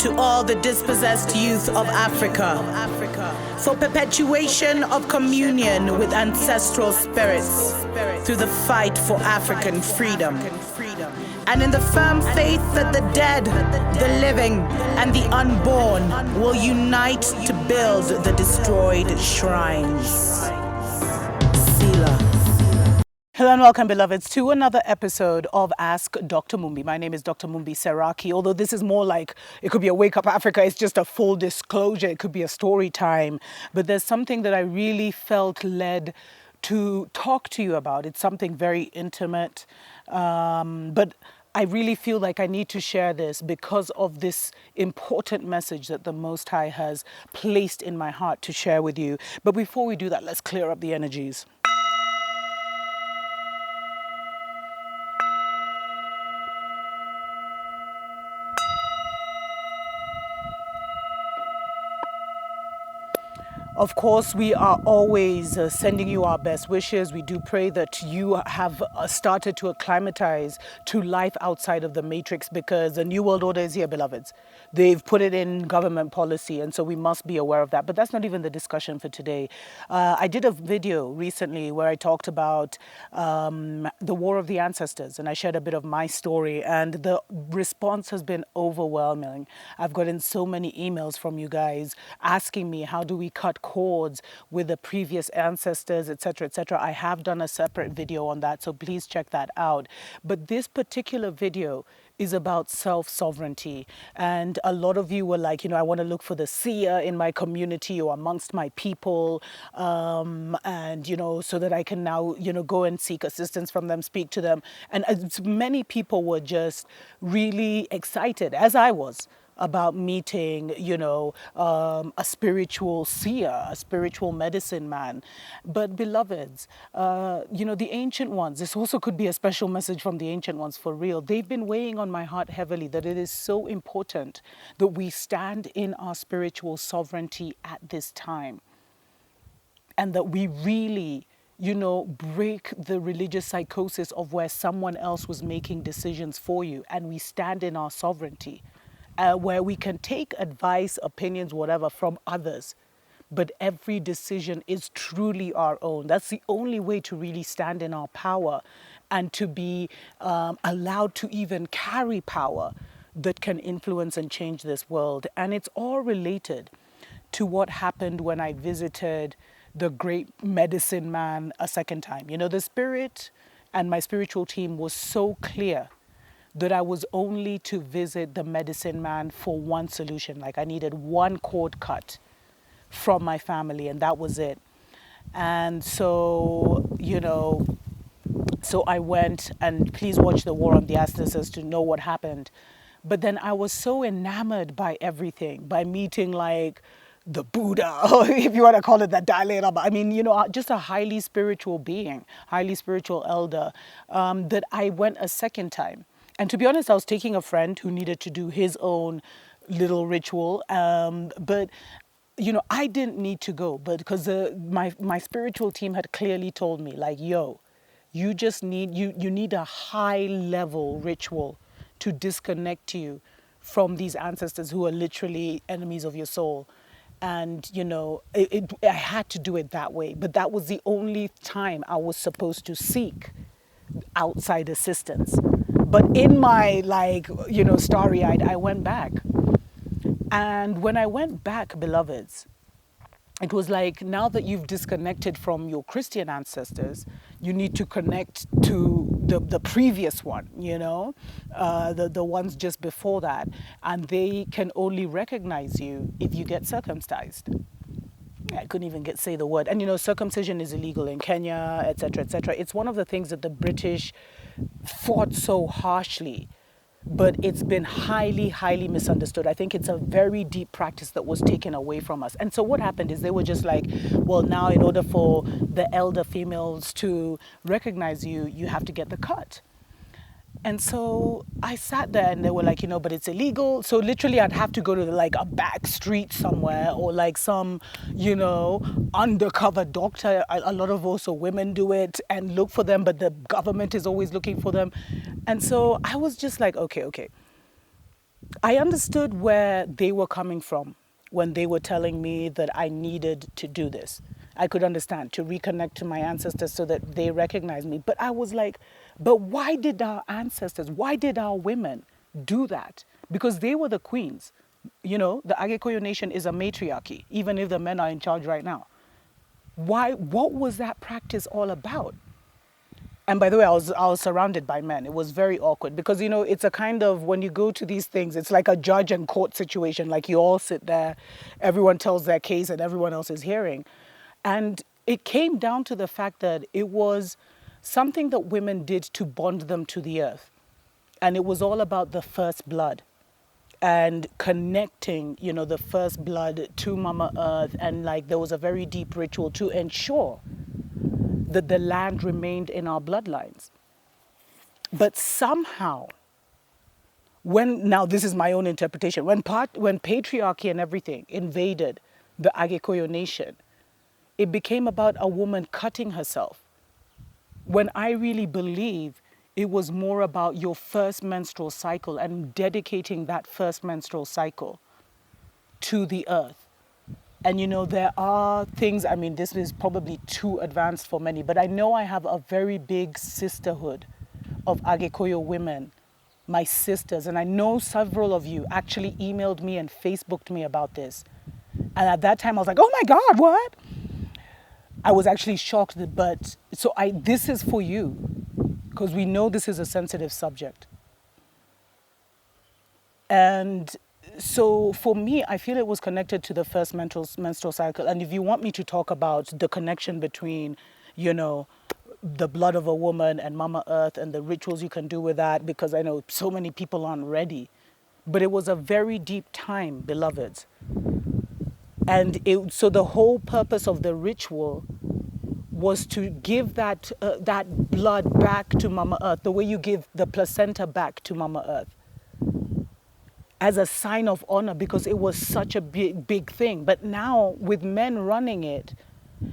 to all the dispossessed youth of Africa, for perpetuation of communion with ancestral spirits through the fight for African freedom, and in the firm faith that the dead, the living, and the unborn will unite to build the destroyed shrines. Selah. Hello and welcome, beloveds, to another episode of Ask Dr. Mumbi. My name is Dr. Mumbi Seraki. Although this is more like, it could be a Wake Up Africa, it's just a full disclosure, it could be a story time. But there's something that I really felt led to talk to you about. It's something very intimate, but I really feel like I need to share this because of this important message that the Most High has placed in my heart to share with you. But before we do that, let's clear up the energies. Of course, we are always sending you our best wishes. We do pray that you have started to acclimatize to life outside of the matrix, because the New World Order is here, beloveds. They've put it in government policy, and so we must be aware of that. But that's not even the discussion for today. I did a video recently where I talked about the War of the Ancestors, and I shared a bit of my story, and the response has been overwhelming. I've gotten so many emails from you guys asking me, how do we cut cords with the previous ancestors, etc., etc. I have done a separate video on that, so please check that out. But this particular video is about self-sovereignty, and a lot of you were like, I want to look for the seer in my community or amongst my people, and so that I can now go and seek assistance from them, speak to them. And as many people were just really excited, as I was, about meeting, a spiritual seer, a spiritual medicine man. But beloveds, the ancient ones, this also could be a special message from the ancient ones for real. They've been weighing on my heart heavily that it is so important that we stand in our spiritual sovereignty at this time. And that we really break the religious psychosis of where someone else was making decisions for you, and we stand in our sovereignty. Where we can take advice, opinions, whatever, from others, but every decision is truly our own. That's the only way to really stand in our power and to be allowed to even carry power that can influence and change this world. And it's all related to what happened when I visited the great medicine man a second time. The spirit and my spiritual team was so clear that I was only to visit the medicine man for one solution. Like, I needed one cord cut from my family, and that was it. And so, so I went, and please watch the War on the Ancestors to know what happened. But then I was so enamored by everything, by meeting like the Buddha, or if you want to call it that Dalai Lama. I mean, just a highly spiritual being, highly spiritual elder, that I went a second time. And to be honest, I was taking a friend who needed to do his own little ritual. But, I didn't need to go. But because my spiritual team had clearly told me, like, yo, you just need, you need a high level ritual to disconnect you from these ancestors who are literally enemies of your soul. And, I had to do it that way. But that was the only time I was supposed to seek outside assistance. But in my, starry-eyed, I went back. And when I went back, beloveds, it was like, now that you've disconnected from your Christian ancestors, you need to connect to the previous one, the ones just before that. And they can only recognize you if you get circumcised. I couldn't even say the word. And, circumcision is illegal in Kenya, etc., etc. It's one of the things that the British fought so harshly, but it's been highly, highly misunderstood. I think it's a very deep practice that was taken away from us. And so what happened is they were just like, well, now in order for the elder females to recognize you, you have to get the cut. And so I sat there and they were like, but it's illegal. So literally I'd have to go to like a back street somewhere or like some, undercover doctor. A lot of also women do it and look for them, but the government is always looking for them. And so I was just like, okay. I understood where they were coming from when they were telling me that I needed to do this. I could understand, to reconnect to my ancestors so that they recognize me. But I was like, but why did our ancestors, why did our women do that? Because they were the queens. You know, the Akikoyo nation is a matriarchy, even if the men are in charge right now. Why, what was that practice all about? And by the way, I was surrounded by men. It was very awkward because, you know, it's a kind of, when you go to these things, it's like a judge and court situation. Like, you all sit there, everyone tells their case and everyone else is hearing. And it came down to the fact that it was something that women did to bond them to the earth. And it was all about the first blood and connecting, you know, the first blood to Mama Earth. And like, there was a very deep ritual to ensure that the land remained in our bloodlines. But somehow, now this is my own interpretation, when patriarchy and everything invaded the Akikoyo nation, it became about a woman cutting herself. When I really believe it was more about your first menstrual cycle and dedicating that first menstrual cycle to the earth. And you know, there are things, I mean, this is probably too advanced for many, but I know I have a very big sisterhood of Akikoyo women, my sisters. And I know several of you actually emailed me and Facebooked me about this. And at that time I was like, oh my God, what? I was actually shocked, but this is for you, because we know this is a sensitive subject. And so for me, I feel it was connected to the first menstrual cycle. And if you want me to talk about the connection between, you know, the blood of a woman and Mama Earth and the rituals you can do with that, because I know so many people aren't ready. But it was a very deep time, beloveds. And so the whole purpose of the ritual was to give that blood back to Mama Earth, the way you give the placenta back to Mama Earth, as a sign of honor, because it was such a big thing. But now with men running it,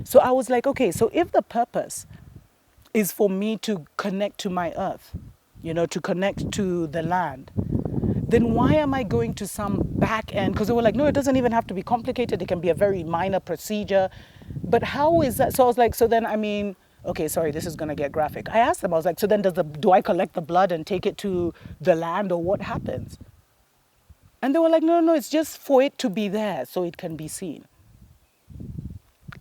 so I was like, okay, so if the purpose is for me to connect to my earth, you know, to connect to the land, then why am I going to some back end? Because they were like, no, it doesn't even have to be complicated. It can be a very minor procedure. But how is that? So I was like, so then, I mean, okay, sorry, this is going to get graphic. I asked them, I was like, so then do I collect the blood and take it to the land, or what happens? And they were like, no, it's just for it to be there so it can be seen.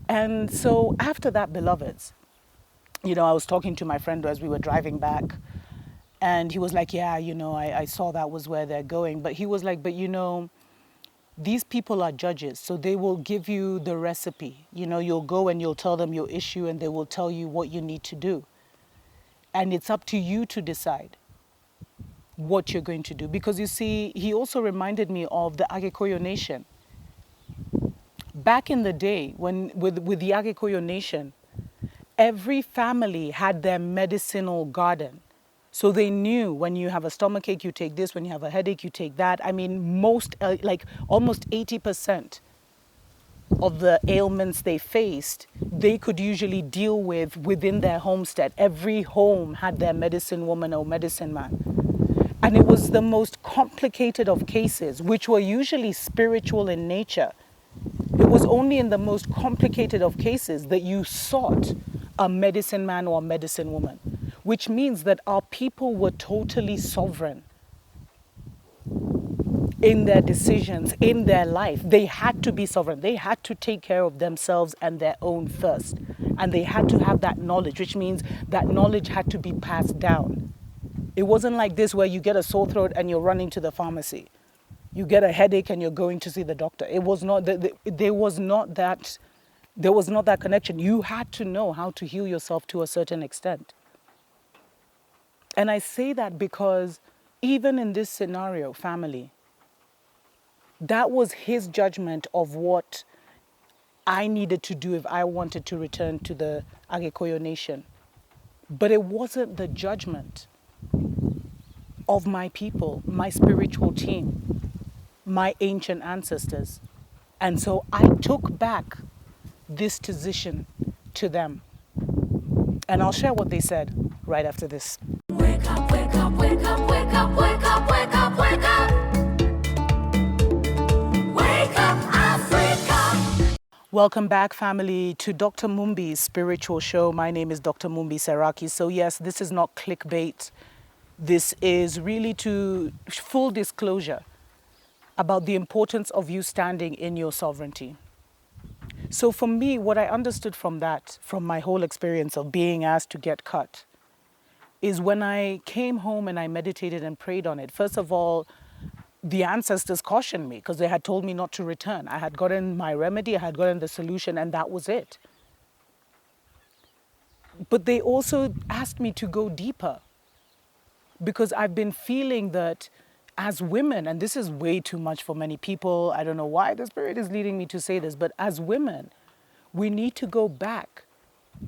And so after that, beloveds, you know, I was talking to my friend as we were driving back, and he was like, yeah, you know, I saw that was where they're going. But he was like, but you know, these people are judges, so they will give you the recipe. You know, you'll go and you'll tell them your issue and they will tell you what you need to do. And it's up to you to decide what you're going to do. Because you see, he also reminded me of the Akikoyo nation. Back in the day, when with the Akikoyo nation, every family had their medicinal garden. So they knew when you have a stomachache, you take this. When you have a headache, you take that. I mean, like almost 80% of the ailments they faced, they could usually deal with within their homestead. Every home had their medicine woman or medicine man. And it was the most complicated of cases, which were usually spiritual in nature. It was only in the most complicated of cases that you sought a medicine man or a medicine woman, which means that our people were totally sovereign in their decisions, in their life. They had to be sovereign. They had to take care of themselves and their own first. And they had to have that knowledge, which means that knowledge had to be passed down. It wasn't like this where you get a sore throat and you're running to the pharmacy. You get a headache and you're going to see the doctor. It was not, there was not that connection. You had to know how to heal yourself to a certain extent. And I say that because even in this scenario, family, that was his judgment of what I needed to do if I wanted to return to the Akikoyo nation. But it wasn't the judgment of my people, my spiritual team, my ancient ancestors. And so I took back this decision to them. And I'll share what they said right after this. Wake up, wake up, wake up, wake up, wake up, wake up, wake up. Welcome back, family, to Dr. Mumbi's spiritual show. My name is Dr. Mumbi Seraki. So, yes, this is not clickbait. This is really to full disclosure about the importance of you standing in your sovereignty. So, for me, what I understood from that, from my whole experience of being asked to get cut, is when I came home and I meditated and prayed on it. First of all, the ancestors cautioned me because they had told me not to return. I had gotten my remedy, I had gotten the solution, and that was it. But they also asked me to go deeper because I've been feeling that as women, and this is way too much for many people, I don't know why the Spirit is leading me to say this, but as women, we need to go back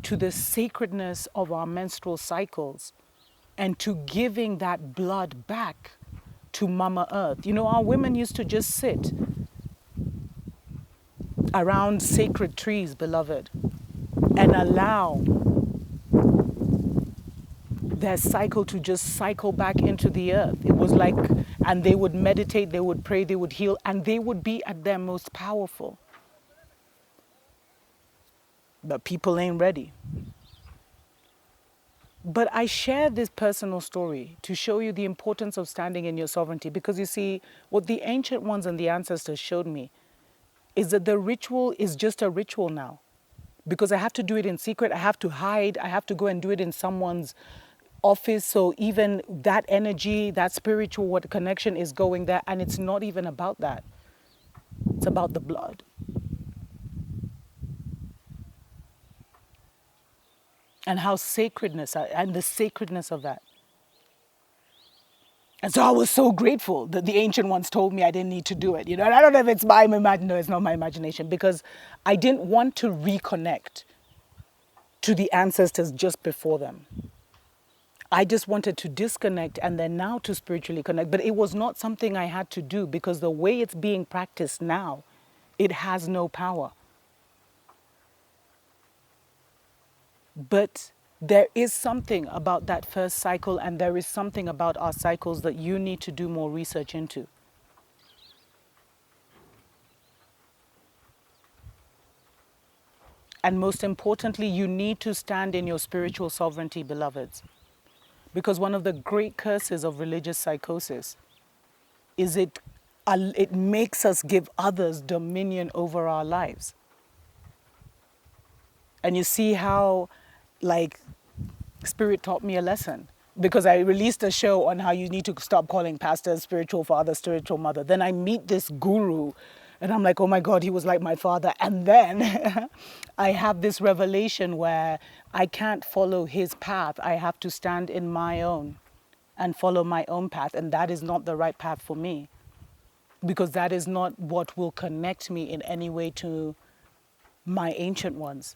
to the sacredness of our menstrual cycles and to giving that blood back to Mama Earth. You know, our women used to just sit around sacred trees, beloved, and allow their cycle to just cycle back into the earth. It was like, and they would meditate, they would pray, they would heal, and they would be at their most powerful. But people ain't ready. But I share this personal story to show you the importance of standing in your sovereignty, because you see, what the ancient ones and the ancestors showed me is that the ritual is just a ritual now. Because I have to do it in secret, I have to hide, I have to go and do it in someone's office. So even that energy, that spiritual what connection is going there, and it's not even about that. It's about the blood. And how sacredness, and the sacredness of that. And so I was so grateful that the ancient ones told me I didn't need to do it. You know, and I don't know if it's my imagination. No, it's not my imagination, because I didn't want to reconnect to the ancestors just before them. I just wanted to disconnect and then now to spiritually connect. But it was not something I had to do, because the way it's being practiced now, it has no power. But there is something about that first cycle, and there is something about our cycles that you need to do more research into. And most importantly, you need to stand in your spiritual sovereignty, beloveds. Because one of the great curses of religious psychosis is it makes us give others dominion over our lives. And you see how, like, Spirit taught me a lesson, because I released a show on how you need to stop calling pastors spiritual father, spiritual mother. Then I meet this guru and I'm like, oh my God, he was like my father. And then I have this revelation where I can't follow his path. I have to stand in my own and follow my own path. And that is not the right path for me, because that is not what will connect me in any way to my ancient ones.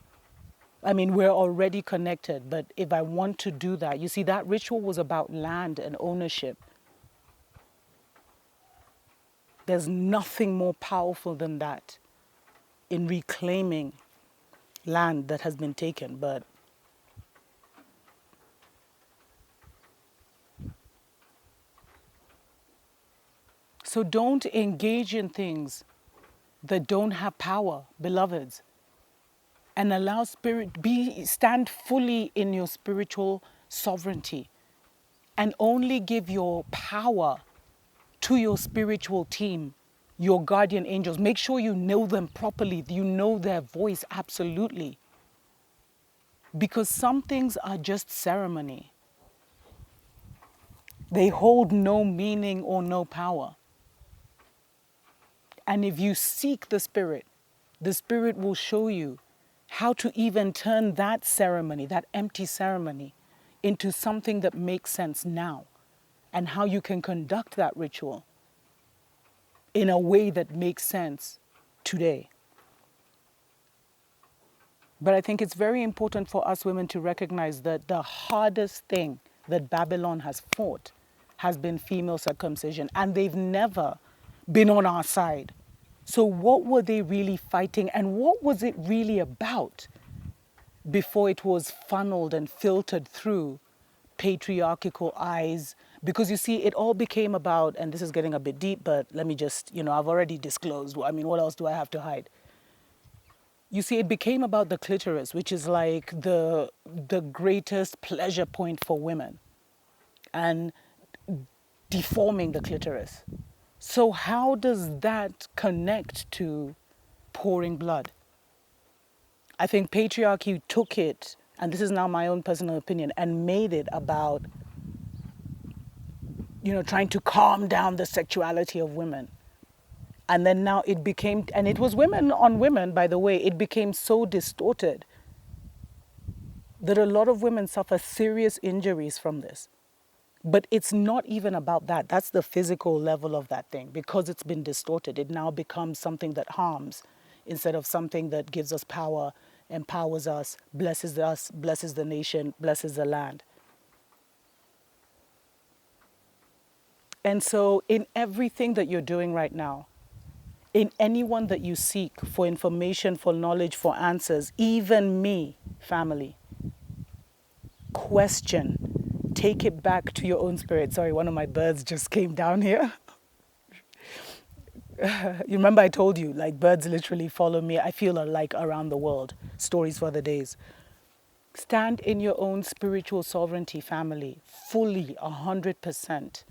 I mean, we're already connected, but if I want to do that, you see, that ritual was about land and ownership. There's nothing more powerful than that in reclaiming land that has been taken. But so don't engage in things that don't have power, beloveds. And allow stand fully in your spiritual sovereignty, and only give your power to your spiritual team, your guardian angels. Make sure you know them properly, you know their voice absolutely. Because some things are just ceremony. They hold no meaning or no power. And if you seek the Spirit will show you how to even turn that ceremony, that empty ceremony, into something that makes sense now, and how you can conduct that ritual in a way that makes sense today. But I think it's very important for us women to recognize that the hardest thing that Babylon has fought has been female circumcision, and they've never been on our side. So what were they really fighting, and what was it really about before it was funneled and filtered through patriarchal eyes? Because you see, it all became about, and this is getting a bit deep, but let me just, I've already disclosed. I mean, what else do I have to hide? You see, it became about the clitoris, which is like the greatest pleasure point for women, and deforming the clitoris. So how does that connect to pouring blood? I think patriarchy took it, and this is now my own personal opinion, and made it about, trying to calm down the sexuality of women. And then now it became, and it was women on women, by the way, it became so distorted that a lot of women suffer serious injuries from this. But it's not even about that. That's the physical level of that thing. Because it's been distorted, it now becomes something that harms instead of something that gives us power, empowers us, blesses the nation, blesses the land. And so, in everything that you're doing right now, in anyone that you seek for information, for knowledge, for answers, even me, family, question, take it back to your own spirit. Sorry, one of my birds just came down here. You remember I told you, like, birds literally follow me. I feel like around the world. Stories for the days. Stand in your own spiritual sovereignty, family, fully, 100%.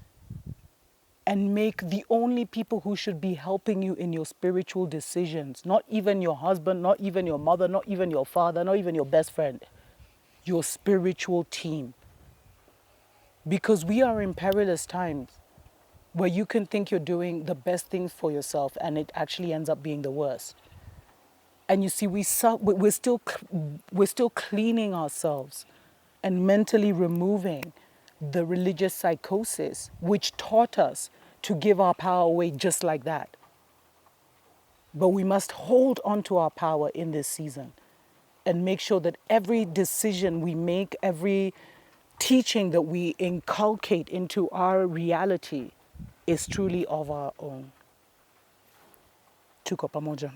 And make the only people who should be helping you in your spiritual decisions, not even your husband, not even your mother, not even your father, not even your best friend, your spiritual team. Because we are in perilous times where you can think you're doing the best things for yourself and it actually ends up being the worst. And you see, we're still cleaning ourselves and mentally removing the religious psychosis, which taught us to give our power away just like that. But we must hold on to our power in this season and make sure that every decision we make, every teaching that we inculcate into our reality is truly of our own. Tuko pamoja.